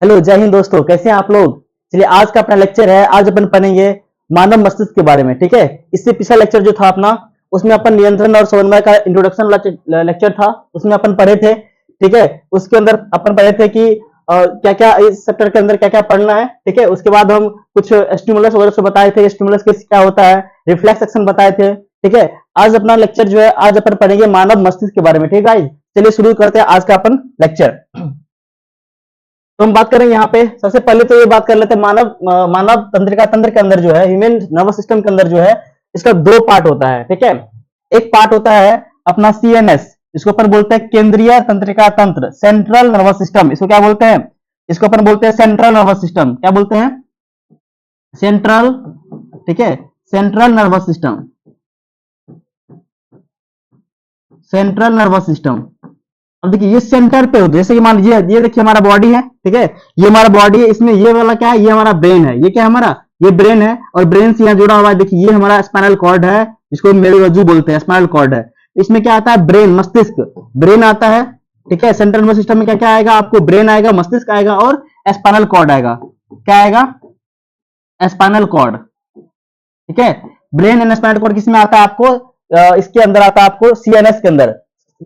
Hello, जय हिंद दोस्तों। कैसे हैं आप लोग? चलिए, आज का अपना लेक्चर है। आज अपन पढ़ेंगे मानव मस्तिष्क के बारे में। ठीक है, इससे पिछला लेक्चर जो था अपना, उसमें अपन नियंत्रण और समन्वय का इंट्रोडक्शन लेक्चर था, उसमें अपन पढ़े थे। ठीक है, उसके अंदर अपन पढ़े थे कि क्या क्या इस सेक्टर के अंदर क्या क्या पढ़ना है। ठीक है, उसके बाद हम कुछ स्टिमुलस वगैरह से बताए थे, स्टिमुलस क्या होता है, रिफ्लेक्स एक्शन बताए थे। ठीक है, आज अपना लेक्चर जो है, आज अपन पढ़ेंगे मानव मस्तिष्क के बारे में। ठीक है, चलिए शुरू करते हैं आज का अपन लेक्चर। तो हम बात करें यहाँ पे, सबसे पहले तो ये बात कर लेते हैं मानव तंत्रिका तंत्र के अंदर जो है, ह्यूमन नर्वस सिस्टम के अंदर जो है, इसका दो पार्ट होता है। ठीक है, एक पार्ट होता है अपना सीएनएस, इसको अपन बोलते हैं केंद्रीय तंत्रिका तंत्र, सेंट्रल नर्वस सिस्टम। इसको क्या बोलते हैं? इसको अपन बोलते हैं सेंट्रल नर्वस सिस्टम। क्या बोलते हैं? सेंट्रल। ठीक है, central nervous system, central nervous system. अब देखिए, ये सेंटर पे होता है। जैसे कि मान लीजिए, ये देखिए हमारा बॉडी है। ठीक है, ये हमारा बॉडी है, इसमें ये वाला क्या है, ये हमारा ब्रेन है। ये क्या है हमारा? ये ब्रेन है, और ब्रेन से यहाँ जुड़ा हुआ है। देखिए, ये हमारा स्पाइनल कॉर्ड है, इसको मेरुरज्जु बोलते हैं, स्पाइनल कॉर्ड है। इसमें क्या आता है? ब्रेन, मस्तिष्क, ब्रेन आता है। ठीक है, सेंट्रल नर्वस सिस्टम में क्या क्या आएगा आपको? ब्रेन आएगा, मस्तिष्क आएगा, और स्पाइनल कॉर्ड आएगा। क्या आएगा? Spinal cord. ठीक है, ब्रेन एंड स्पाइनल कॉर्ड किसमें आता है आपको? इसके अंदर आता है आपको सीएनएस के अंदर,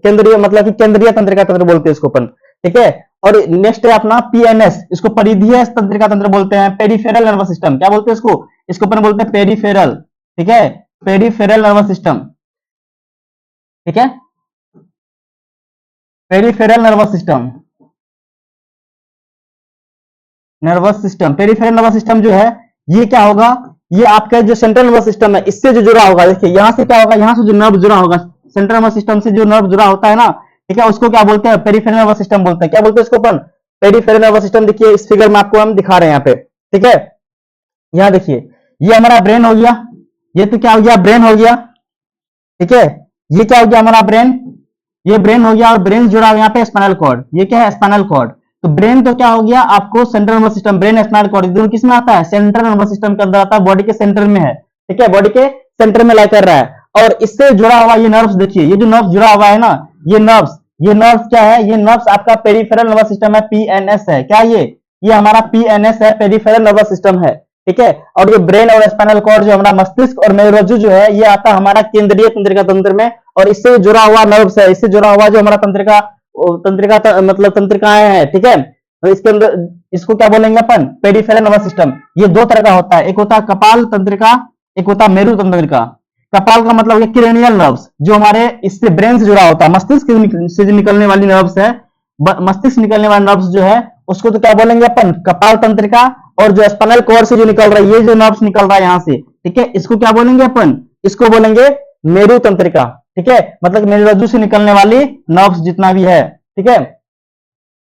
केंद्रीय मतलब कि केंद्रीय तंत्रिका तंत्र बोलते हैं इसको अपन। ठीक है, और नेक्स्ट है अपना पीएनएस, इसको परिधीय तंत्रिका तंत्र बोलते हैं, पेरिफेरल नर्वस सिस्टम। क्या बोलते हैं इसको? इसको अपन बोलते हैं पेरिफेरल। ठीक है, पेरिफेरल नर्वस सिस्टम। ठीक है, peripheral nervous system, nervous system, peripheral nervous system जो है, ये क्या होगा? ये आपका जो सेंट्रल नर्वस सिस्टम है, इससे जो जुड़ा होगा। देखिए, यहां से क्या होगा? यहां से जो नर्व जुड़ा होगा, सेंट्रल नर्वस सिस्टम से जो नर्व जुड़ा होता है ना, ठीक है, उसको क्या बोलते हैं? पेरिफेरल नर्वस सिस्टम बोलते हैं। क्या बोलते हैं इसको अपन? Peripheral nervous system. देखिए, इस फिगर में आपको हम दिखा रहे हैं यहाँ पे। ठीक है, यहाँ देखिए, ये हमारा ब्रेन हो गया। ये तो क्या हो गया? ब्रेन हो गया। ठीक है, ये क्या हो गया? हमारा ब्रेन। ये ब्रेन हो गया, और ब्रेन जुड़ा हुआ यहाँ पे स्पाइनल कॉर्ड। ये क्या है? Spinal cord. तो ब्रेन तो क्या हो गया आपको? Central nervous system, brain spinal cord दोनों किसमें आता है? सेंट्रल नर्वस सिस्टम के अंदर आता है, बॉडी के सेंटर में है। ठीक है, बॉडी के सेंटर में लाई कर रहा है। और इससे जुड़ा हुआ ये नर्व्स, देखिए ये जो नर्व्स जुड़ा हुआ है ना, ये नर्व्स क्या है? ये नर्व्स आपका पेरिफेरल नर्वस सिस्टम है, पीएनएस है। क्या ये हमारा पीएनएस है, पेरिफेरल नर्वस सिस्टम है। ठीक है, और ये ब्रेन और स्पाइनल कॉर्ड जो हमारा मस्तिष्क और मेरुरज्जु जो है, ये आता है हमारा केंद्रीय तंत्रिका तंत्र में। और इससे जुड़ा हुआ नर्व्स है, इससे जुड़ा हुआ जो हमारा मतलब तंत्रिकाएं हैं। ठीक है, तो इसके अंदर इसको क्या बोलेंगे अपन? Peripheral nervous system. ये दो तरह का होता है, एक होता है कपाल तंत्रिका, एक होता है मेरु तंत्रिका। कपाल का मतलब है क्रेनियल नर्व्स, जो हमारे इससे ब्रेन से जुड़ा होता है, मस्तिष्क से जो निकलने वाली नर्व्स है, मस्तिष्क निकलने वाली नर्व्स जो है, उसको तो क्या बोलेंगे अपन? कपाल तंत्रिका। और जो स्पाइनल कॉर्ड से जो निकल रहा है, ये जो नर्व्स निकल रहा है यहाँ से, ठीक है, इसको क्या बोलेंगे अपन? इसको बोलेंगे मेरु तंत्रिका। ठीक है, मतलब मेरुरज्जु से निकलने वाली नर्व्स जितना भी है। ठीक है,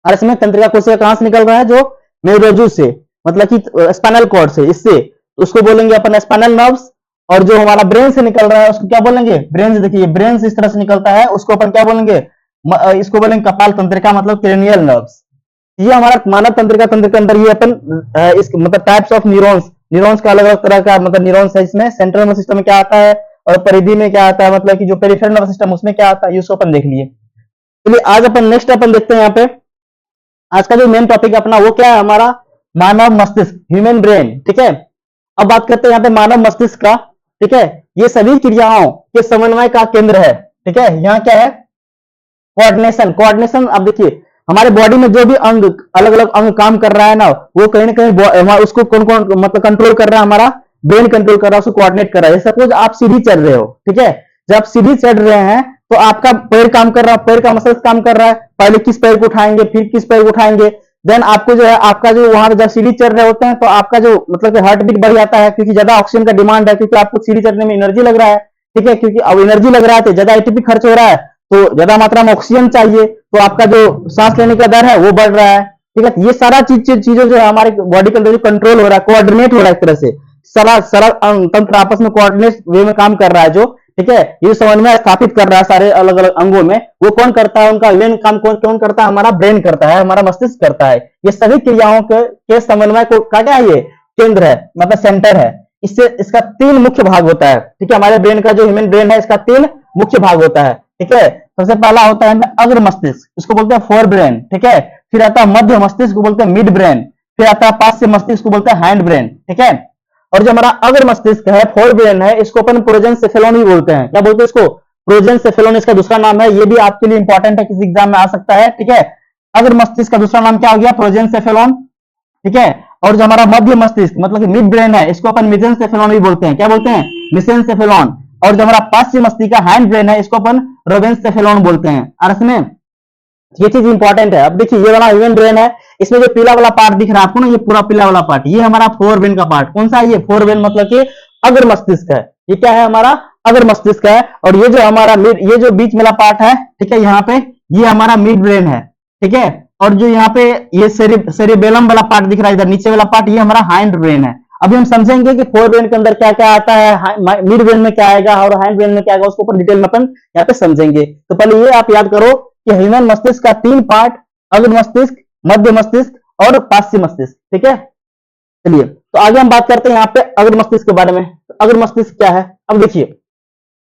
और इसमें तंत्रिका कोशिका कहां से निकल रहा है? जो मेरुरज्जु से, मतलब कि स्पाइनल कॉर्ड से, इससे उसको बोलेंगे अपन स्पाइनल नर्व्स। और जो हमारा ब्रेन से निकल रहा है, उसको क्या बोलेंगे? ब्रेन से। देखिए, ब्रेन से इस तरह से निकलता है, उसको अपन क्या बोलेंगे? इसको बोलेंगे कपाल तंत्रिका, मतलब क्रेनियल नर्व्स। ये हमारा मानव तंत्रिका तंत्र के अंदर ये अपन इस मतलब टाइप्स ऑफ न्यूरॉन्स, न्यूरॉन्स का अलग अलग तरह का मतलब न्यूरॉन्स है इसमें। सेंट्रल नर्वस सिस्टम में क्या आता है, और परिधि में क्या आता है, मतलब कि जो पेरिफेरल नर्वस सिस्टम उसमें क्या आता है, ये उसको अपन देख लिए। चलिए, आज अपन नेक्स्ट अपन देखते हैं यहाँ पे। आज का जो मेन टॉपिक अपना वो क्या है? हमारा मानव मस्तिष्क, ह्यूमन ब्रेन। ठीक है, अब बात करते हैं यहाँ पे मानव मस्तिष्क का। ठीक है, ये सभी क्रियाओं के समन्वय का केंद्र है। ठीक है, यहाँ क्या है? कोऑर्डिनेशन। कोऑर्डिनेशन, अब देखिए हमारे बॉडी में जो भी अंग, अलग अलग अंग काम कर रहा है ना, वो कहीं ना कहीं उसको कौन कौन मतलब कंट्रोल कर रहा है? हमारा ब्रेन कंट्रोल कर रहा है, उसको कोऑर्डिनेट कर रहा है। सपोज आप सीढ़ी चढ़ रहे हो, ठीक है, जब आप सीढ़ी चढ़ रहे हैं तो आपका पैर काम कर रहा है, पैर का मसल्स काम कर रहा है। पहले किस पैर को उठाएंगे, फिर किस पैर को उठाएंगे, देन आपको जो है आपका जो वहां पे जब सीढ़ी चढ़ रहे होते हैं, तो आपका जो मतलब हार्ट बीट बढ़ जाता है, क्योंकि ज्यादा ऑक्सीजन का डिमांड है, क्योंकि आपको सीढ़ी चढ़ने में एनर्जी लग रहा है। ठीक है, क्योंकि अब एनर्जी लग रहा है तो ज्यादा एटीपी खर्च हो रहा है, तो ज्यादा मात्रा में ऑक्सीजन चाहिए, तो आपका जो सांस लेने का दर है वो बढ़ रहा है। ठीक है, ये सारा चीजें जो है हमारे बॉडी के अंदर जो कंट्रोल हो रहा है, कोऑर्डिनेट हो रहा है, एक तरह से सारा सारा तंत्र आपस में कोऑर्डिनेट वे में काम कर रहा है जो। ठीक है, ये समन्वय स्थापित कर रहा है सारे अलग अलग अंगों में। वो कौन करता है? उनका मेन काम कौन करता है? हमारा ब्रेन करता है, हमारा मस्तिष्क करता है। ये सभी क्रियाओं के समन्वय को का क्या है? ये केंद्र है, मतलब सेंटर है। इससे इसका 3 मुख्य भाग होता है। ठीक है, हमारे ब्रेन का जो ह्यूमन ब्रेन है, इसका 3 मुख्य भाग होता है। ठीक है, सबसे पहला होता है अग्र मस्तिष्क, इसको बोलते हैं फोर ब्रेन। ठीक है, फिर आता है मध्य मस्तिष्क को बोलते हैं मिड ब्रेन, फिर आता है पार्श्व मस्तिष्क को बोलते हैं हैंड ब्रेन, ठीक है। और जो हमारा अग्र मस्तिष्क है, फोर ब्रेन है, इसको अपन प्रोजेनसेफेलॉन भी बोलते हैं। क्या बोलते हैं इसको? प्रोजेनसेफेलॉन इसका दूसरा नाम है। ये भी आपके लिए इंपॉर्टेंट है, किसी एग्जाम में आ सकता है, ठीक है। अग्र मस्तिष्क का दूसरा नाम क्या हो गया? प्रोजेनसेफेलॉन, ठीक है। और जो हमारा मध्य मस्तिष्क मतलब कि मिड ब्रेन है, इसको अपन मेसेनसेफेलॉन भी बोलते हैं। क्या बोलते हैं? मेसेनसेफेलॉन। और जो हमारा पार्श्व मस्तिष्क का हैंड ब्रेन है, इसको अपन रोवेंसेफेलॉन बोलते हैं। और इसमें ये चीज इंपॉर्टेंट है। अब देखिए, ये वाला ह्यूमन ब्रेन है, इसमें जो पीला वाला पार्ट दिख रहा है आपको ना, ये पूरा पीला वाला पार्ट, ये हमारा फोर ब्रेन का पार्ट। कौन सा है ये? फोर ब्रेन मतलब कि अग्र मस्तिष्क है। ये क्या है? हमारा अग्र मस्तिष्क है। और ये जो हमारा मिड, ये जो बीच वाला पार्ट है, ठीक है, यहाँ पे ये हमारा मिड ब्रेन है, ठीक है। और जो यहाँ पे ये सेरिबेलम वाला पार्ट दिख रहा है, इधर नीचे वाला पार्ट, ये हमारा हैंड ब्रेन है। अभी हम समझेंगे कि फोर ब्रेन के अंदर क्या क्या आता है, मिड ब्रेन में क्या आएगा और हैंड ब्रेन में क्या आएगा, उसको ऊपर डिटेल में अपन यहाँ पे समझेंगे। तो पहले ये आप याद करो कि ह्यूमन मस्तिष्क का 3 पार्ट, अग्र मस्तिष्क, मध्य मस्तिष्क और पार्श्व मस्तिष्क, ठीक है। चलिए, तो आगे हम बात करते हैं यहाँ पे अग्र मस्तिष्क के बारे में। तो अग्र मस्तिष्क क्या है? अब देखिए,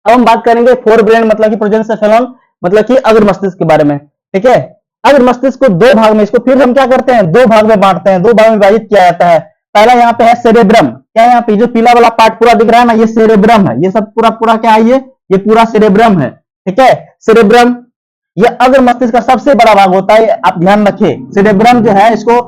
अब हम बात करेंगे फोर ब्रेन मतलब कि प्रोजेनसेफेलॉन मतलब कि अग्र मस्तिष्क के बारे में, ठीक है। अग्र मस्तिष्क को 2 भाग में, इसको फिर हम क्या करते हैं? 2 भाग में बांटते हैं, 2 भाग में विभाजित किया जाता है। पहला यहाँ पे है सेरेब्रम। क्या है यहाँ पे? जो पीला वाला पार्ट पूरा दिख रहा है ना, ये सेरेब्रम है। ये सब पूरा पूरा क्या है? ये पूरा सेरेब्रम है, ठीक है। सेरेब्रम ये अग्र मस्तिष्क का सबसे बड़ा भाग होता है, आप ध्यान रखिए। सेरेब्रम जो है, इसको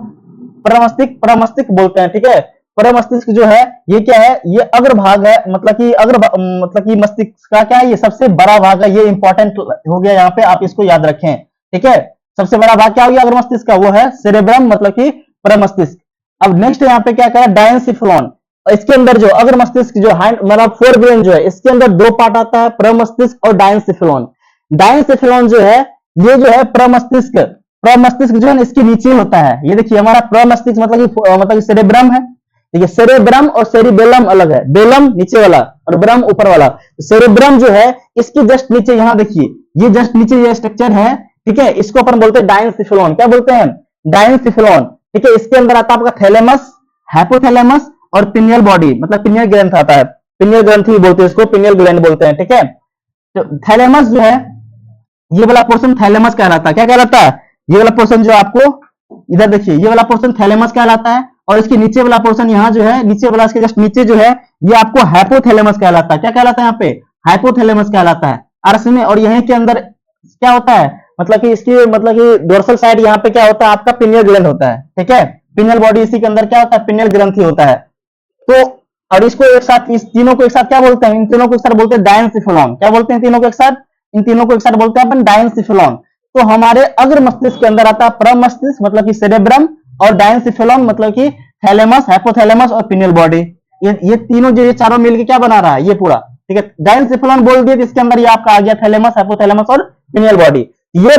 परमस्तिष्क बोलते हैं, ठीक है। परमस्तिष्क जो है, ये क्या है? ये अग्र भाग है, मतलब कि मस्तिष्क का क्या है? ये सबसे बड़ा भाग है। ये इंपॉर्टेंट हो गया यहाँ पे, आप इसको याद रखें, ठीक है। सबसे बड़ा भाग क्या हो गया अग्र मस्तिष्क का? वो है सेरेब्रम मतलब कि परमस्तिष्क। अब नेक्स्ट यहाँ पे क्या करा? डायंसिफेलॉन। इसके अंदर जो अग्र मस्तिष्क जो हैंड मतलब फोर ब्रेन जो है, इसके अंदर 2 पार्ट आता है, परमस्तिष्क और डायंसिफेलॉन। डायंसिफेलॉन जो है, ये जो है प्रमस्तिष्क जो है ना, इसके नीचे होता है। ये देखिए, हमारा प्रमस्तिष्क मतलब कि सेरेब्रम है, ठीक है। सेरेब्रम और सेरिबेलम अलग है, बेलम नीचे वाला और ब्रम ऊपर वाला। सेरेब्रम जो है, इसकी जस्ट नीचे यहाँ देखिए, ये जस्ट नीचे ये स्ट्रक्चर है, ठीक है। इसको अपन बोलते हैं डायंसिफेलॉन। क्या बोलते हैं? डायंसिफेलॉन, ठीक है। इसके अंदर आता है आपका थैलेमस, हाइपोथैलेमस और पिनियल बॉडी मतलब पिनियल ग्रंथ आता है। पिनियल ग्रंथि बोलते हैं इसको, पिनियल ग्लैंड बोलते हैं, ठीक है। तो थैलेमस जो है, ये वाला पोर्शन थैलेमस कहलाता है। क्या कहलाता है? ये वाला पोर्शन जो आपको इधर देखिए, ये वाला पोर्शन थैलेमस कहलाता है। और इसके नीचे वाला पोर्शन यहाँ जो है, नीचे वाला इसके जस्ट नीचे जो है, ये आपको हाइपोथैलेमस कहलाता है। क्या कहलाता है यहाँ पे? हाइपोथैलेमस कहलाता है अर्श में। और यहीं के अंदर क्या होता है? मतलब कि इसकी मतलब कि डोर्सल साइड यहाँ पे क्या होता है? आपका पिनियल ग्लैंड होता है, ठीक है। पिनियल बॉडी इसी के अंदर क्या होता है? पिनियल ग्रंथि होता है। तो और इसको एक साथ, इस तीनों को एक साथ क्या बोलते हैं? इन तीनों को एक साथ बोलते हैं डायंसिफेलॉन। क्या बोलते हैं तीनों को एक साथ? इन तीनों को एक साथ बोलते हैं अपन डायंसिफेलॉन। तो हमारे अग्र मस्तिष्क के अंदर आता है प्रमस्तिष्क मतलब कि सेरेब्रम, और डायंसिफेलॉन मतलब कि थैलेमस, हाइपोथैलेमस और पिनियल बॉडी। ये तीनों जो ये चारों मिलकर क्या बना रहा है? ये पूरा, ठीक है। डायंसिफेलॉन बोल दिए, इसके अंदर ये आपका आ गया थैलेमस, हाइपोथैलेमस और पिनियल बॉडी। ये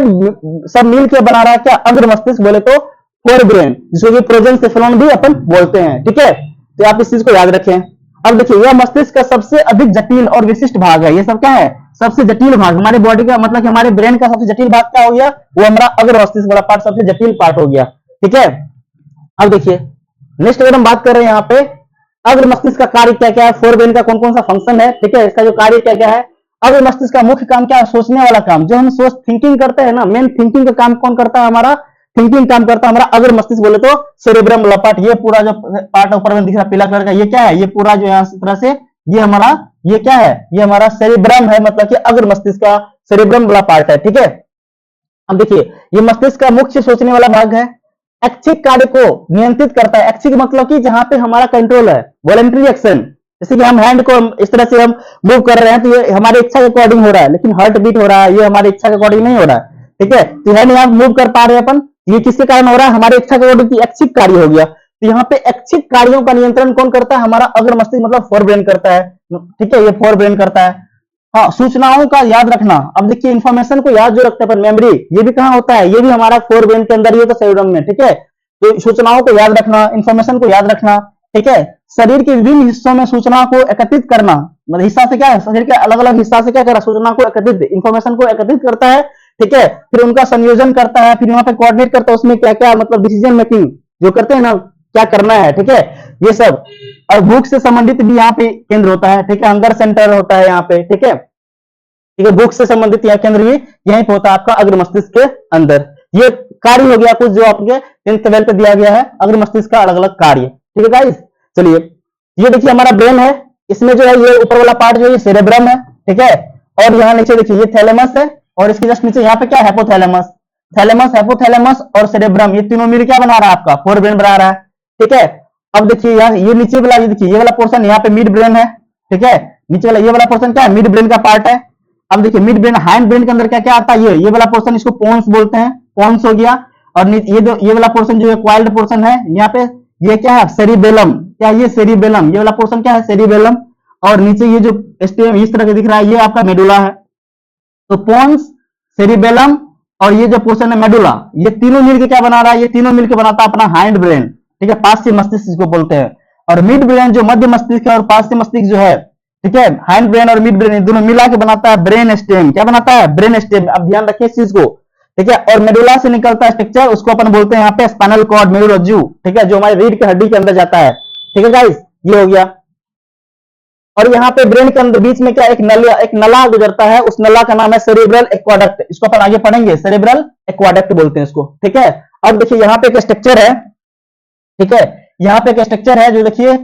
सब मिलकर बना रहा है क्या? अग्र मस्तिष्क, बोले तो फोर ब्रेन, जिसको कि प्रोजेनसेफेलॉन भी अपन बोलते हैं, ठीक है। तो आप इस चीज को याद रखें। अब देखिए, यह मस्तिष्क का सबसे अधिक जटिल और विशिष्ट भाग है। ये सब क्या है? सबसे जटिल भाग हमारे बॉडी का, मतलब कि हमारे ब्रेन का सबसे जटिल भाग क्या हो गया? वो हमारा अग्र मस्तिष्क वाला पार्ट सबसे जटिल पार्ट हो गया, ठीक है। अब देखिए, नेक्स्ट अगर हम बात कर रहे हैं यहाँ पे अग्र मस्तिष्क का कार्य क्या क्या है, फोर ब्रेन का कौन कौन सा फंक्शन है, ठीक है। इसका जो कार्य क्या क्या है, अग्र मस्तिष्क का मुख्य काम क्या है? सोचने वाला काम। जो हम थिंकिंग करते हैं ना, मेन थिंकिंग का काम कौन करता है? हमारा थिंकिंग काम करता है हमारा अग्र मस्तिष्क, बोले तो सेरेब्रम वाला पार्ट। ये पूरा जो पार्ट ऊपर में दिख रहा है पीला कलर का, ये क्या है? ये पूरा जो है इस तरह से, ये हमारा, ये क्या है? ये हमारा सेरेब्रम है, मतलब कि अग्र मस्तिष्क का सेरेब्रम वाला पार्ट है, ठीक है। अब देखिए, ये मस्तिष्क का मुख्य सोचने वाला भाग है। ऐच्छिक कार्य को नियंत्रित करता है। ऐच्छिक मतलब कि जहां पे हमारा कंट्रोल है, वॉलंटरी एक्शन। जैसे कि हम हैंड को इस तरह से हम मूव कर रहे हैं, तो ये हमारे इच्छा के अकॉर्डिंग हो रहा है, लेकिन हार्ट बीट हो रहा है, ये हमारी इच्छा के अकॉर्डिंग नहीं हो रहा है, ठीक है। तो हैंड यहाँ मूव कर पा रहे हैं अपन, ये किसके कारण हो रहा है? हमारे इच्छा के अकॉर्डिंग की ऐच्छिक कार्य हो गया। तो यहाँ पे ऐच्छिक कार्यों का नियंत्रण कौन करता है? हमारा अग्र मस्तिष्क मतलब फोर ब्रेन करता है, ठीक है। ये फोर ब्रेन करता है। हाँ, सूचनाओं का याद रखना। अब देखिए, इंफॉर्मेशन को याद जो रखते हैं अपन, मेमोरी, ये भी कहाँ होता है? ये भी हमारा फोर ब्रेन के अंदर ही होता है, सेरेब्रम में, ठीक है। तो सूचनाओं को याद रखना, इंफॉर्मेशन को याद रखना, ठीक है। शरीर के विभिन्न हिस्सों में सूचना को एकत्रित करना, मतलब हिस्सा से क्या है? शरीर के अलग अलग हिस्सा से क्या कर रहा है? सूचना को एकत्रित, इंफॉर्मेशन को एकत्रित करता है, ठीक है। फिर उनका संयोजन करता है, फिर वहां पे कोऑर्डिनेट करता है, उसमें क्या क्या मतलब डिसीजन मेकिंग जो करते हैं ना, क्या करना है, ठीक है, ये सब। और भूख से संबंधित भी यहाँ पे केंद्र होता है, ठीक है। हंगर सेंटर होता है यहाँ पे, ठीक है, ठीक है। भूख से संबंधित यह केंद्र भी यहीं पे होता है आपका अग्र मस्तिष्क के अंदर। ये कार्य हो गया कुछ जो आपके 10th लेवल पे दिया गया है, अग्र मस्तिष्क का अलग अलग कार्य। ठीक है गाइस, चलिए ये देखिए हमारा ब्रेन है, इसमें जो है ये ऊपर वाला पार्ट जो है सेरेब्रम है, ठीक है, और यहाँ नीचे देखिए ये थैलेमस है, और इसके जस्ट नीचे यहाँ पे क्या है, हाइपोथैलेमस, थैलेमस, हाइपोथैलेमस और सेरेब्रम, ये तीनों मिल क्या बना रहा है आपका फोर ब्रेन बना रहा है। ठीक है, अब देखिए यहाँ ये नीचे वाला, ये देखिए ये वाला पोर्शन यहाँ पे मिड ब्रेन है, ठीक है, नीचे वाला ये वाला पोर्शन क्या है, मिड ब्रेन का पार्ट है। अब देखिए मिड ब्रेन, हाइंड ब्रेन के अंदर क्या क्या आता है, ये वाला पोर्शन इसको पोन्स बोलते हैं, पोन्स हो गया, और ये वाला पोर्शन जो है क्वाइल्ड पोर्शन है, यहाँ पे ये क्या है, सेरिबेलम, क्या ये सेरिबेलम, ये वाला पोर्शन क्या है, सेरिबेलम, और नीचे ये जो स्टेम इस तरह का दिख रहा है, ये आपका मेडुला है। तो पोन्स, सेरिबेलम और ये जो पोर्शन है मेडुला, ये तीनों मिलकर क्या बना रहा है, ये तीनों मिलकर बनाता है अपना हाइंड ब्रेन। ठीक है, पार्श्व मस्तिष्क इसको बोलते हैं। और मिड ब्रेन जो मध्य मस्तिष्क है और पार्श्व मस्तिष्क जो है, ठीक है, हाइंड ब्रेन और मिड ब्रेन दोनों मिला के बनाता है ब्रेन स्टेम। क्या बनाता है, ब्रेन स्टेम। अब ध्यान रखिए इस चीज को, ठीक है। और मेडुला से निकलता है स्ट्रक्चर, उसको अपन बोलते हैं यहाँ पे स्पाइनल कॉर्ड, मेडुला जू, ठीक है, जो हमारी रीढ़ की हड्डी के अंदर जाता है। ठीक है गाइस, ये हो गया। और यहाँ पे ब्रेन के अंदर बीच में क्या एक नला गुजरता है, उस नला का नाम है सेरेब्रल एक्वाडक्ट। इसको अपन आगे पढ़ेंगे, सेरेब्रल एक्वाडक्ट बोलते हैं इसको। ठीक है, अब देखिए यहाँ पे एक स्ट्रक्चर है, ठीक है, यहाँ पे एक स्ट्रक्चर है जो देखिए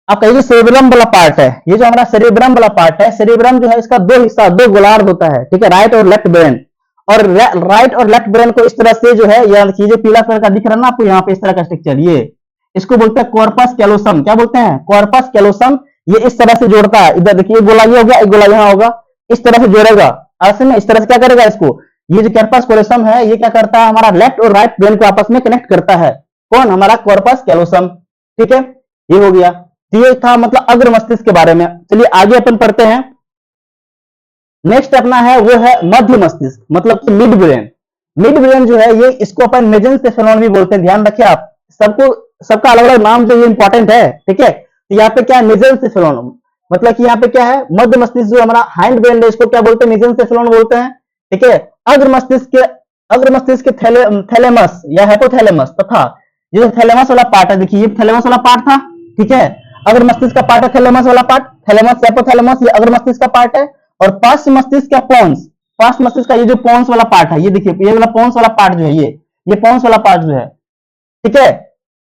आपका ये सेरेब्रम वाला पार्ट है, ये जो हमारा सेरेब्रम वाला पार्ट है, सेरेब्रम जो है इसका दो हिस्सा, दो गोलार्ध होता है, ठीक है, राइट और लेफ्ट ब्रेन। और राइट और लेफ्ट ब्रेन को इस तरह से जो है, ये जो पीला कलर का दिख रहा है ना आपको यहाँ पे, इस तरह का स्ट्रक्चर, ये इसको बोलते हैं कॉर्पस कैलोसम। क्या बोलते हैं, कॉर्पस कैलोसम। ये इस तरह से जोड़ता है, इधर देखिए गोला ये हो गया, एक गोला यहाँ होगा, इस तरह से जोड़ेगा, ऐसे में इस तरह से क्या करेगा इसको, ये जो कॉर्पस कैलोसम है, ये क्या करता है, हमारा लेफ्ट और राइट ब्रेन को आपस में कनेक्ट करता है। कौन, हमारा कॉर्पस कैलोसम। ठीक है, ये हो गया। ये था मतलब अग्र मस्तिष्क के बारे में। चलिए आगे अपन पढ़ते हैं। नेक्स्ट अपना है वो है मध्य मस्तिष्क, मतलब कि मिड ब्रेन। मिड ब्रेन जो है ये, इसको अपन मेसेंसेफेलोन भी बोलते हैं। ध्यान रखिए आप, सबका अलग अलग नाम जो ये इंपॉर्टेंट है। ठीक है, तो यहाँ पे क्या है, मेसेंसेफेलोन, मतलब कि यहाँ पे क्या है, मध्य मस्तिष्क जो हमारा हाइंड ब्रेन है, इसको क्या बोलते हैं, मेसेंसेफेलोन बोलते हैं। ठीक है, अग्र मस्तिष्क के थैलेमस या हाइपोथैलेमस, तथा ये थैलेमस वाला पार्ट है, देखिए ये थैलेमस वाला पार्ट था, ठीक है, अग्र मस्तिष्क का पार्ट है थैलेमस वाला पार्ट, थैलेमस हाइपोथैलेमस, ये अग्र मस्तिष्क का पार्ट है। और पार्श्व मस्तिष्क का पोन्स, पार्श्व मस्तिष्क का ये जो पोन्स वाला पार्ट है, ये देखिए ये वाला पोन्स वाला पार्ट जो है, ये पोन्स वाला पार्ट जो है, ठीक है,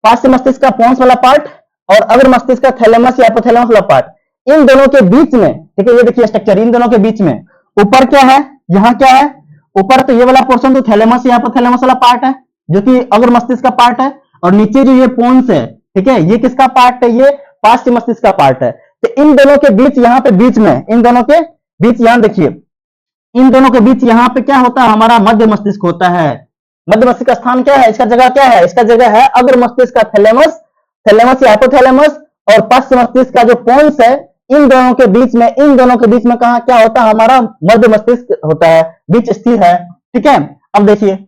पार्श्व मस्तिष्क का पोन्स वाला पार्ट और अग्र मस्तिष्क का थैलेमस या हाइपोथैलेमस वाला पार्ट, इन दोनों के बीच में, ठीक है, ये देखिए स्ट्रक्चर, इन दोनों के बीच में ऊपर क्या है, यहाँ क्या है, ऊपर तो ये वाला पोर्शन तो थैलेमस या हाइपोथैलेमस वाला पार्ट है, जो कि अग्र मस्तिष्क का पार्ट है, और नीचे जो ये पोन्स है, ठीक है, ये किसका पार्ट है, ये पार्श्व मस्तिष्क का पार्ट है। तो इन दोनों के बीच, यहाँ पे बीच में, इन दोनों के बीच, यहाँ देखिए इन दोनों के बीच यहाँ पे क्या होता है, हमारा मध्य मस्तिष्क होता है। मध्य मस्तिष्क का स्थान क्या है, इसका जगह क्या है, इसका जगह है अग्र मस्तिष्क का थैलेमस, थैलेमस या हाइपोथैलेमस, और पार्श्व मस्तिष्क का जो पोन्स है, इन दोनों के बीच में, इन दोनों के बीच में कहा क्या होता है, हमारा मध्य मस्तिष्क होता है, बीच स्थित है। ठीक है, अब देखिए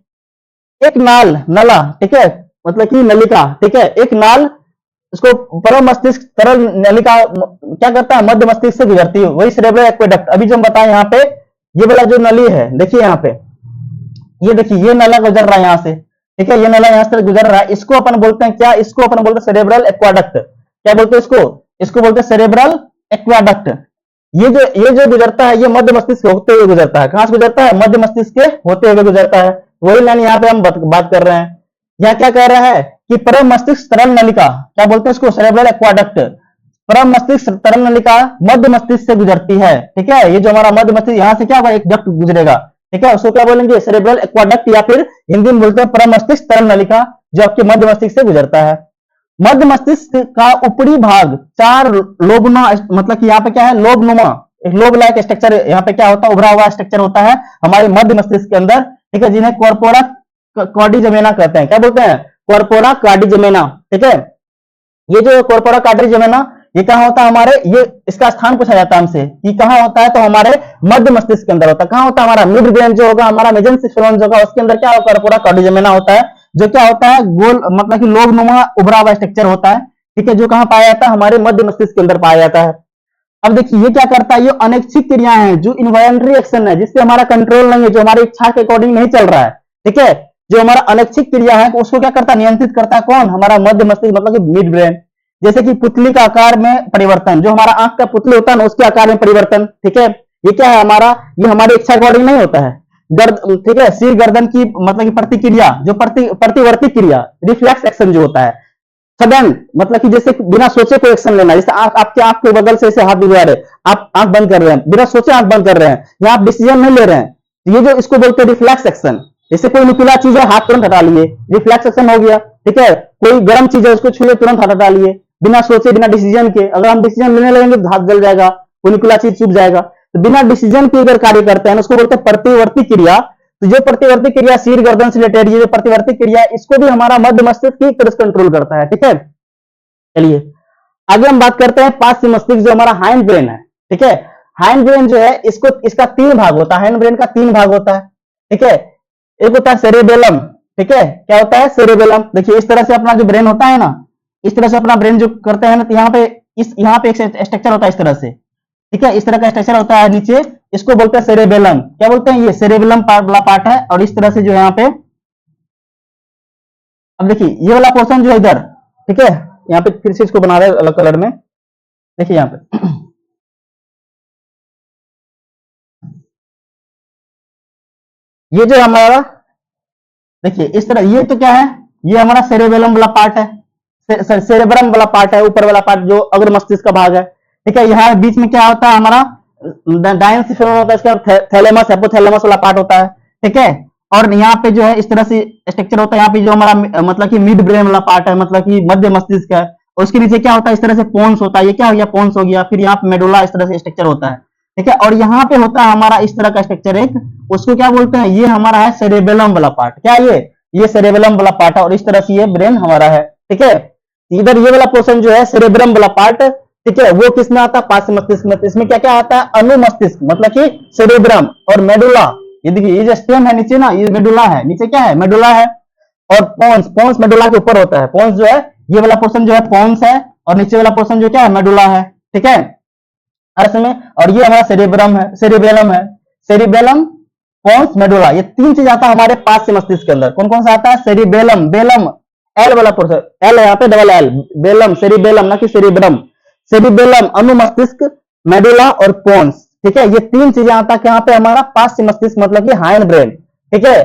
एक नला, ठीक है, मतलब कि नलिका, ठीक है, एक नाल, उसको परम मस्तिष्क तरल नलिका क्या करता है, मध्य मस्तिष्क से गुजरती है, वही सेरेब्रल एक्वेडक्ट। अभी जो हम बताएं यहाँ पे, ये वाला जो नली है, देखिए यहाँ पे, ये देखिए ये नला गुजर रहा है यहाँ से, ठीक है, ये नला यहाँ से गुजर रहा है, इसको अपन बोलते हैं क्या, इसको अपन बोलते हैं सेरेब्रल एक्वाडक्ट। क्या बोलते हैं इसको बोलते हैं सेरेब्रल एक्वाडक्ट। ये जो गुजरता है, ये मध्य मस्तिष्क होते हुए गुजरता है। कहां से गुजरता है, मध्य मस्तिष्क के होते हुए गुजरता है। वही लाइन यहाँ पे हम बात कर रहे हैं। यहाँ क्या कह रहा है कि परम मस्तिष्क तरल नलिका, क्या बोलते हैं इसको, सेरेब्रल एक्वाडक्ट। परम मस्तिष्क तरल नलिका मध्य मस्तिष्क से गुजरती है। ठीक है, ये जो हमारा मध्य मस्तिष्क, यहाँ से क्या होगा, एक डक्ट गुजरेगा, ठीक है, उसको क्या बोलेंगे, सेरेब्रल एक्वाडक्ट, या फिर हिंदी में बोलते हैं परम मस्तिष्क तरल नलिका, जो आपके मध्य मस्तिष्क से गुजरता है। मध्य मस्तिष्क का ऊपरी भाग 4 लोबना, मतलब कि यहाँ पे क्या है, लोबनुमा, एक लोब लाइक स्ट्रक्चर यहाँ पे क्या होता है, उभरा हुआ स्ट्रक्चर होता है हमारे मध्य मस्तिष्क के अंदर, ठीक है, जिन्हें कॉर्पोरा कार्डिजमेना कहते हैं। क्या बोलते हैं, कॉर्पोरा कार्डिजमेना। ठीक है, ये जो कॉर्पोरा कार्डिजमेना, ये कहाँ होता है हमारे, ये इसका स्थान पूछा जाता है हमसे कि कहाँ होता है, तो हमारे मध्य मस्तिष्क के अंदर होता है। कहाँ होता है, हमारा मिड ब्रेन जो होगा, हमारा मेसेंसेफेलोन जो होगा, उसके अंदर क्या होगा, कॉर्पोरा कार्डिजमेना होता है, जो क्या होता है, गोल, मतलब कि लोबनुमा उभरा हुआ स्ट्रक्चर होता है। ठीक है, जो कहाँ पाया जाता है, हमारे मध्य मस्तिष्क के अंदर पाया जाता है। अब देखिए ये क्या करता है, ये अनैच्छिक क्रियाएं हैं, जो इनवॉलंटरी एक्शन है, जिससे हमारा कंट्रोल नहीं है, जो हमारी इच्छा के अकॉर्डिंग नहीं चल रहा है। ठीक है, जो हमारा अनैच्छिक क्रिया है, उसको क्या करता है, नियंत्रित करता है कौन, हमारा मध्य मस्तिष्क, मतलब कि मिड ब्रेन। जैसे कि पुतली का आकार में परिवर्तन, जो हमारा आंख का पुतली होता है ना, उसके आकार में परिवर्तन। ठीक है, ये क्या है हमारा, ये हमारी इच्छा अकॉर्डिंग नहीं होता है, ठीक है, सिर गर्दन की मतलब कि प्रतिक्रिया, जो प्रतिवर्ती क्रिया, रिफ्लेक्स एक्शन जो होता है, सडन मतलब कि जैसे बिना सोचे कोई एक्शन लेना, जैसे आपके आंख के बगल से ऐसे हाथ भिजवा रहे, आप आंख बंद कर रहे हैं, बिना सोचे आंख बंद कर रहे हैं, या आप डिसीजन नहीं ले रहे हैं, तो ये जो इसको बोलते हैं रिफ्लेक्स एक्शन। जैसे कोई नुकीला चीज है, हाथ तुरंत हटा लिए, रिफ्लेक्स एक्शन हो गया। ठीक है, कोई गर्म चीज है, उसको छुए तुरंत हाथ हटा लिए, बिना सोचे बिना डिसीजन के। अगर हम डिसीजन लेने लगेंगे तो हाथ जल जाएगा, कोई नुकीला चीज चुभ जाएगा। तो बिना डिसीजन के अगर कार्य करते हैं उसको बोलते हैं प्रतिवर्ती क्रिया। तो जो प्रतिवर्ती क्रिया सिर गर्दन से रिलेटेड, ये जो प्रतिवर्ती क्रिया, इसको भी हमारा मध्य मस्तिष्क की तरह कंट्रोल करता है। ठीक है, चलिए आगे हम बात करते हैं पार्श्व मस्तिष्क, जो हमारा हाइंड ब्रेन है। ठीक है, हाइंड ब्रेन जो है, इसका 3 भाग होता है। हाइंड ब्रेन का 3 भाग होता है। ठीक है, एक होता है सेरेबेलम। ठीक है, क्या होता है सेरेबेलम? देखिए इस तरह से अपना जो ब्रेन होता है ना, इस तरह से अपना ब्रेन जो करते हैं ना, तो यहाँ पे एक स्ट्रक्चर होता है इस तरह से। ठीक है, इस तरह का स्ट्रक्चर होता है नीचे, इसको बोलते हैं सेरेबेलम। क्या बोलते हैं? ये सेरेबेलम वाला पार्ट है। और इस तरह से जो है यहाँ पे, अब देखिए ये वाला पोर्शन जो है इधर, ठीक है, यहाँ पे फिर से इसको बना रहे हैं अलग कलर में। देखिए यहाँ पे ये जो हमारा, देखिए इस तरह, ये तो क्या है, ये हमारा सेरेबेलम वाला पार्ट है, सेरेब्रम वाला पार्ट है, ऊपर वाला पार्ट जो अग्र मस्तिष्क का भाग है। ठीक है, यहाँ बीच में क्या होता है हमारा डायंसिफेरम होता है, इसका थैलेमस हाइपोथैलेमस वाला पार्ट होता है। ठीक है, और यहाँ पे जो है इस तरह से स्ट्रक्चर होता है। यहाँ पे जो हमारा मतलब कि मिड ब्रेन वाला पार्ट है, मतलब कि मध्य मस्तिष्क है, और उसके नीचे क्या होता है, इस तरह से पोन्स होता है। ये क्या हो गया, पोन्स हो गया। फिर यहाँ पे मेडुला इस तरह से स्ट्रक्चर होता है। ठीक है, और यहाँ पे होता है हमारा इस तरह का स्ट्रक्चर एक, उसको क्या बोलते हैं, ये हमारा है सेरेबेलम वाला पार्ट। क्या ये सेरेबेलम वाला पार्ट है, और इस तरह से ये ब्रेन हमारा है। ठीक है, इधर ये वाला पोर्शन जो है सेरेब्रम वाला पार्ट, ठीक है, वो किसमें आता है, पार्श्व मस्तिष्क में। इसमें क्या क्या आता है, अनुमस्तिष्क मतलब कि सेरेब्रम और मेडुला। ये देखिए ये जो स्टेम है नीचे ना, ये मेडुला है, नीचे क्या है, मेडुला है। और पोन्स मेडुला के ऊपर होता है। पोन्स जो है, ये वाला पोर्शन जो है पोन्स है, और नीचे वाला पोर्शन जो क्या है, मेडुला है। ठीक है, में, और ये हमारा सेरेब्रम है, सेरेबेलम है, सेरेबेलम, पोन्स, मेडुला, ये 3 चीज आता है हमारे पार्श्व मस्तिष्क के अंदर। कौन कौन सा आता है, सेरेबेलम, बेलम, एल वाला पोर्शन, एल यहाँ पे डबल एल, बेलम, सेरिबेलम ना कि सेरिब्रम, सेरिबेलम, अनुमस्तिष्क, मेडुला और पोन्स। ठीक है, ये 3 चीजें आता है यहाँ पे हमारा पार्श्व मस्तिष्क मतलब कि हाइंड ब्रेन। ठीक है,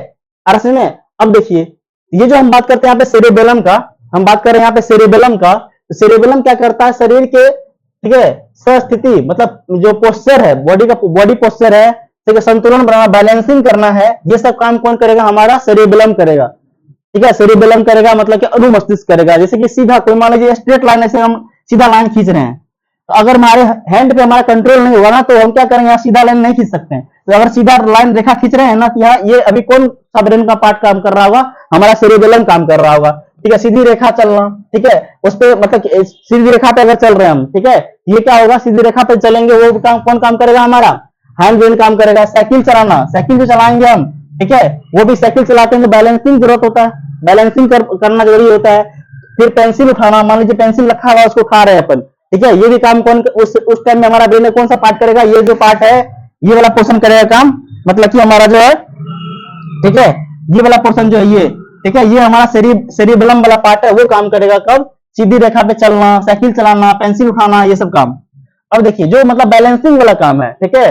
अरसे में अब देखिए ये जो हम बात करते हैं यहाँ पे सेरिबेलम का, हम बात कर रहे हैं यहाँ पे सेरिबेलम का। तो सेरिबेलम क्या करता है, शरीर के, ठीक है, स्थिति मतलब जो पोस्चर है, बॉडी पोस्चर है, ठीक है, संतुलन बनाना, बैलेंसिंग करना है, ये सब काम कौन करेगा, हमारा सेरिबेलम करेगा। ठीक है, सेरिबेलम करेगा मतलब कि अनुमस्तिष्क करेगा। जैसे कि सीधा कोई मान लीजिए स्ट्रेट लाइन, ऐसे हम सीधा लाइन खींच रहे हैं, तो अगर हमारे हैंड पे हमारा कंट्रोल नहीं होगा ना, तो हम क्या करेंगे, यहाँ सीधा लाइन नहीं खींच सकते हैं। तो अगर सीधा लाइन रेखा खींच रहे हैं ना, तो यहाँ ये अभी कौन सा ब्रेन का पार्ट काम कर रहा होगा, हमारा सेरिबेलम काम कर रहा होगा। ठीक है, सीधी रेखा चलना, ठीक है, उस पर मतलब सीधी रेखा पे अगर चल रहे हैं हम, ठीक है, ये क्या होगा, सीधी रेखा पे चलेंगे, वो काम कौन काम करेगा, हमारा हैंड ब्रेन काम करेगा। साइकिल चलाना, साइकिल जो चलाएंगे हम, ठीक है, वो भी साइकिल चलाते हैं तो बैलेंसिंग जरूरत होता है, बैलेंसिंग करना जरूरी होता है। फिर पेंसिल उठाना, मान लीजिए पेंसिल रखा हुआ उसको खा रहे हैं अपन, ठीक है, ये भी काम कौन उस टाइम में हमारा ब्रेन कौन सा पार्ट करेगा, ये जो पार्ट है, ये वाला पोर्शन करेगा काम, मतलब कि हमारा जो है, ठीक है, ये वाला पोर्शन जो है ये, ठीक है, ये हमारा सेरिबेलम वाला पार्ट है, वो काम करेगा कब, सीधी रेखा पे चलना, साइकिल चलाना, पेंसिल उठाना, ये सब काम। अब देखिए जो मतलब बैलेंसिंग वाला काम है, ठीक है।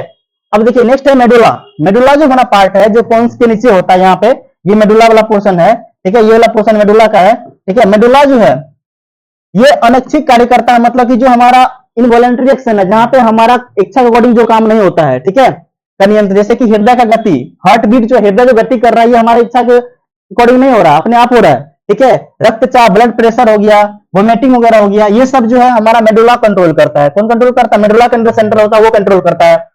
अब देखिए नेक्स्ट है मेडुला। मेडुला जो हमारा पार्ट है, जो पोन्स के नीचे होता है, यहाँ पे ये मेडुला वाला पोर्शन है, ठीक है, ये वाला पोर्शन मेडुला का है। ठीक है, मेडुला जो है ये अनैच्छिक कार्य करता है, मतलब कि जो हमारा इनवॉलेंट्री एक्शन है, जहां पे हमारा इच्छा के अकॉर्डिंग जो काम नहीं होता है, ठीक है, का नियंत्रण, जैसे कि हृदय का गति, हार्ट बीट जो हृदय जो गति कर रहा है, ये हमारी इच्छा के अकॉर्डिंग नहीं हो रहा, अपने आप हो रहा है। ठीक है, रक्तचाप, ब्लड प्रेशर हो गया, वोमिटिंग वगैरह हो गया, ये सब जो है हमारा मेडुला कंट्रोल करता है। कौन कंट्रोल करता है, मेडुला के अंदर सेंटर होता है, वो कंट्रोल करता है।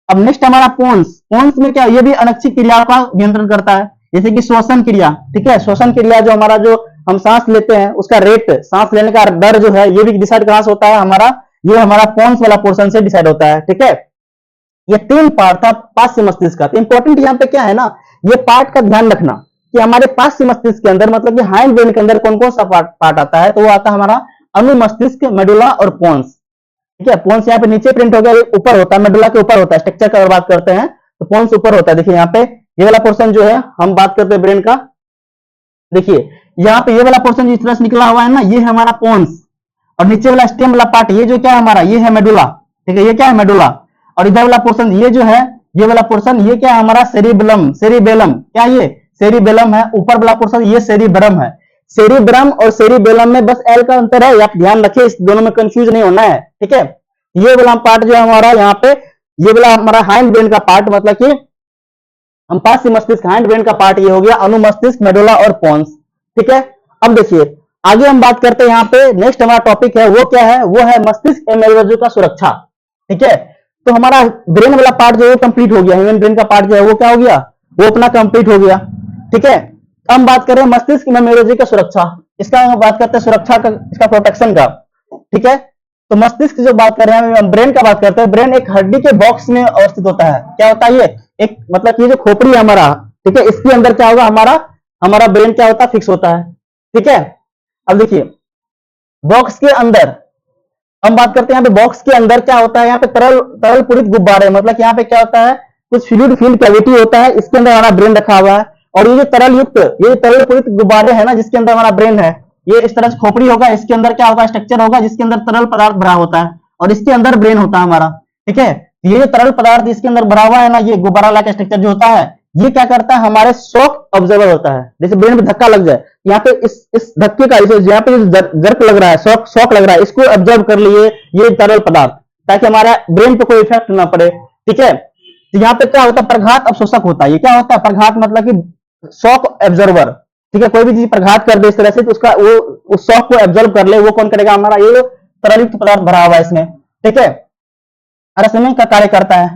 अब नेक्स्ट हमारा पोन्स। पोन्स में क्या, ये भी अनैच्छिक क्रिया का नियंत्रण करता है, जैसे कि श्वसन क्रिया, ठीक है, श्वसन क्रिया जो हमारा जो हम सांस लेते हैं, उसका रेट, सांस लेने का दर जो है, ये भी डिसाइड कहां से होता है, हमारा ये हमारा पोन्स वाला पोर्शन से डिसाइड होता है। ठीक है, ये 3 पार्ट था पार्श्व मस्तिष्क का। तो इंपॉर्टेंट यहाँ पे क्या है ना, ये पार्ट का ध्यान रखना कि हमारे पार्श्व मस्तिष्क के अंदर, मतलब कि हाइंड ब्रेन के अंदर कौन कौन सा पार्ट आता है, तो वो आता है हमारा अनुमस्तिष्क, मेडुला और पोन्स। ठीक है, पोन्स यहाँ पे नीचे प्रिंट हो गया, ऊपर होता है, मेडुला के ऊपर होता है। स्ट्रक्चर का अगर बात करते हैं तो पोन्स ऊपर होता है। देखिए यहाँ पे ये वाला पोर्शन जो है, हम बात करते हैं ब्रेन का, देखिए यहाँ पे ये वाला पोर्शन जिस तरह से निकला हुआ है ना, ये है हमारा पोन्स, और नीचे वाला स्टेम वाला पार्ट, ये जो क्या है हमारा, ये है मेडुला। ठीक है, ये क्या है, मेडुला। और इधर वाला पोर्शन ये जो है, ये वाला पोर्शन, ये क्या है हमारा सेरिबेलम, सेरिबेलम क्या ये सेरिबेलम है, ऊपर वाला पोर्शन ये सेरिब्रम है। सेरिब्रम और सेरिबेलम में बस एल का अंतर है, आप ध्यान रखिए, इस दोनों में कंफ्यूज नहीं होना है, ठीक है। ये वाला पार्ट जो है हमारा यहाँ पे, ये वाला हमारा हाइंड ब्रेन का पार्ट, मतलब कि हम पास मस्तिष्क हाइंड ब्रेन का पार्ट ये हो गया अनुमस्तिष्क, मेडुला और पोन्स, ठीक है। अब देखिए आगे हम बात करते हैं, यहाँ पे नेक्स्ट हमारा टॉपिक है वो क्या है, वो है मस्तिष्क एवं मगजु का सुरक्षा, ठीक है। तो हमारा ब्रेन वाला पार्ट जो है कंप्लीट हो गया, ह्यूमन ब्रेन का पार्ट जो है वो क्या हो गया, वो अपना कंप्लीट हो गया, ठीक है। हम बात करें मस्तिष्क एवं मगजु का सुरक्षा, इसका हम बात करते हैं सुरक्षा का, इसका प्रोटेक्शन का, ठीक है। तो मस्तिष्क जो बात कर रहे हैं हम ब्रेन का बात करते हैं, ब्रेन एक हड्डी के बॉक्स में अवस्थित होता है, क्या होता है ये एक, मतलब ये जो खोपड़ी है हमारा, ठीक है, इसके अंदर क्या होगा हमारा हमारा ब्रेन क्या होता है, फिक्स होता है, ठीक है। अब देखिए बॉक्स के अंदर हम बात करते हैं, यहाँ पे बॉक्स के अंदर क्या होता है, यहाँ पे तरल तरल पूरित गुब्बारे, मतलब यहाँ पे क्या होता है कुछ फ्लूइड फील्ड कैविटी होता है, इसके अंदर हमारा ब्रेन रखा हुआ है। और ये जो तरल युक्त, ये तरल पूरित गुब्बारे है ना, जिसके अंदर हमारा ब्रेन है, ये इस तरह से खोपड़ी होगा, इसके अंदर क्या होगा स्ट्रक्चर होगा जिसके अंदर तरल पदार्थ भरा होता है और इसके अंदर ब्रेन होता है हमारा, ठीक है। ये जो तरल पदार्थ इसके अंदर भरा हुआ है ना, ये गुब्बारा लाइक स्ट्रक्चर जो होता है, ये क्या करता है हमारे शॉक ऑब्जर्वर होता है, जैसे ब्रेन में धक्का लग जाए, यहाँ पे इस धक्के का यहाँ पे जर्क लग रहा है, शॉक लग रहा है, इसको ऑब्जर्व कर लिए ये तरल पदार्थ, ताकि हमारा ब्रेन पे कोई इफेक्ट ना पड़े, ठीक है। तो यहाँ पे क्या होता है प्रघात अवशोषक होता है, ये क्या होता है प्रघात मतलब कि शॉक ऑब्जर्वर, ठीक है। कोई भी चीज प्रघात कर दे इस तरह से तो उसका वो उस शॉक को ऑब्जर्व कर ले, वो कौन करेगा हमारा ये तरलयुक्त पदार्थ भरा हुआ है इसमें, ठीक है, रसमय का कार्य करता है।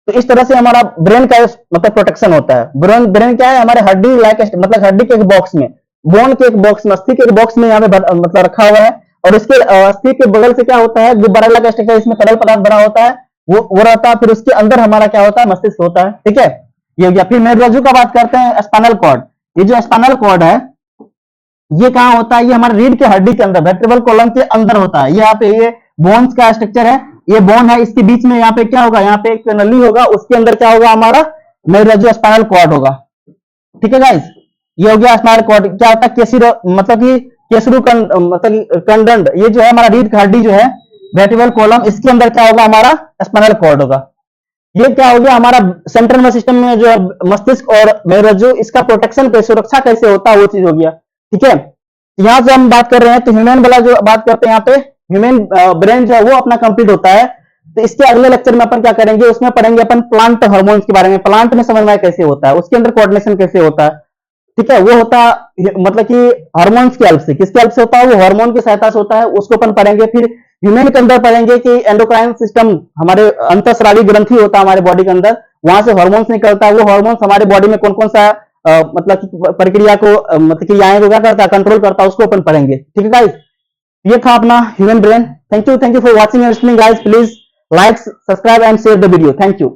तो इस तरह से हमारा ब्रेन का मतलब प्रोटेक्शन होता है। ब्रेन क्या है हमारे हड्डी लाइक, मतलब हड्डी के एक बॉक्स में, बोन के एक बॉक्स में, अस्थि के एक बॉक्स में यहाँ पे मतलब रखा हुआ है, और इसके अस्थि के बगल से क्या होता है गुब्बारा लाइक स्ट्रक्चर, इसमें तरल पदार्थ भरा होता है, वो रहता है, फिर उसके अंदर हमारा क्या होता है मस्तिष्क होता है, ठीक है, ये हो गया। फिर मेरुरज्जु का बात करते हैं, स्पाइनल कॉर्ड, ये जो स्पाइनल कॉर्ड है ये कहाँ होता है, ये हमारे रीढ़ के हड्डी के अंदर, वर्टेब्रल कॉलम के अंदर होता है, यहाँ पे ये बोन्स का स्ट्रक्चर है, ये बोन है, इसके बीच में यहाँ पे क्या होगा, यहाँ पे एक नली होगा, उसके अंदर क्या होगा हमारा मेरुरज्जु स्पाइनल कॉर्ड होगा, ठीक है गाइस। ये हो गया स्पाइनल कॉर्ड, क्या होता है केसरी, मतलब कि केसरू मतलब कंडंड, ये जो है हमारा रीढ़ की हड्डी जो है वर्टेब्रल कॉलम, इसके अंदर क्या होगा हमारा स्पाइनल कॉर्ड होगा। ये क्या हो गया हमारा सेंट्रल नर्वस सिस्टम में जो है मस्तिष्क और मेरुरज्जु, इसका प्रोटेक्शन कैसे, सुरक्षा कैसे होता है वो चीज हो गया, ठीक है। यहाँ से हम बात कर रहे हैं तो ह्यूमन वाला जो बात करते हैं यहाँ पे ह्यूमन ब्रेन जो है वो अपना कंप्लीट होता है। तो इसके अगले लेक्चर में अपन क्या करेंगे, उसमें पढ़ेंगे अपन प्लांट हार्मोन्स के बारे में, प्लांट में समन्वय कैसे होता है, उसके अंदर कोऑर्डिनेशन कैसे होता है, ठीक है। वो होता है मतलब कि हार्मोन्स की हेल्प से, किसकी हेल्प से होता है, वो हार्मोन की सहायता से होता है, उसको अपन पढ़ेंगे। फिर ह्यूमन के अंदर पढ़ेंगे कि एंडोक्राइन सिस्टम, हमारे अंतःस्रावी ग्रंथि होता है हमारे बॉडी के अंदर, वहां से हार्मोन्स निकलता है, वो हार्मोन्स हमारे बॉडी में कौन कौन सा मतलब कि प्रक्रिया को मतलब क्रियाएं को क्या करता है कंट्रोल करता है, उसको अपन पढ़ेंगे, ठीक है गाइस। ये था अपना human brain. Thank you for watching and listening guys, please like subscribe and share the video, thank you.